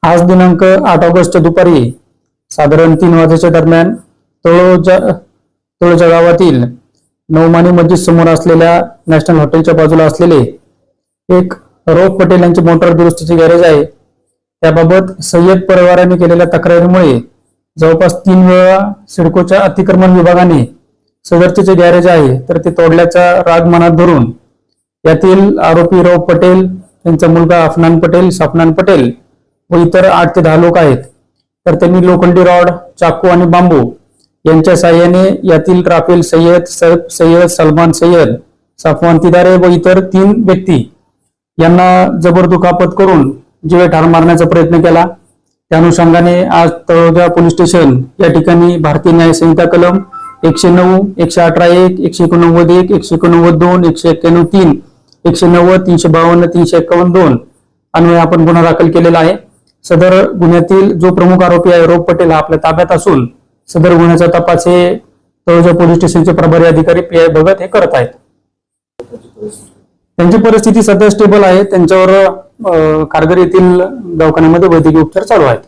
आज दिनांक 8 ऑगस्ट दुपारी साधारण 3 वाजेच्या दरम्यान तळोजा गावातील नवमानी मस्जिद समोर असलेल्या नॅशनल हॉटेलच्या बाजूला असलेले एक रौफ पटेल यांचे मोटार दुरुस्तीचे गॅरेज आहे. त्याबाबत सय्यद परिवाराने केलेल्या तक्रारीमुळे जवळपास 3 वेळा सिडकोच्या अतिक्रमण विभागाने सदरचे जे गॅरेज आहे तर ते तोडल्याचा राग मनात धरून यातील आरोपी रौफ पटेल, त्यांचा मुलगा अफनान पटेल, सफनान पटेल व इतर 8 ते 10 लोक आहेत. तर त्यांनी लोखंडी रॉड, चाकू आणि बांबू यांच्या साह्याने यातील राफेल सय्यद, सैफ सय्यद, सलमान सय्यद, सफवान तिदारे व इतर 3 व्यक्ती यांना जबर दुखापत करून जीवे ठार मारण्याचा प्रयत्न केला. त्या अनुषंगाने आज तळोजा पोलीस स्टेशन या ठिकाणी भारतीय न्याय संहिता कलम 109, 118(1), 189(1), 189(2), 191(3), 190, 352, 351(2) अन्वये आपण गुन्हा दाखल केलेला आहे. सदर गुन्ह्यातील जो प्रमुख आरोपी आहे रौफ पटेल हा आपल्या ताब्यात असून सदर गुन्ह्याचा तपास हे तळोजा पोलीस स्टेशनचे प्रभारी अधिकारी पी.आय. भगत हे करत आहेत. त्यांची परिस्थिती सध्या स्टेबल आहे. त्यांच्यावर खारघर येथील दवाखान्यामध्ये वैद्यकीय उपचार चालू आहेत.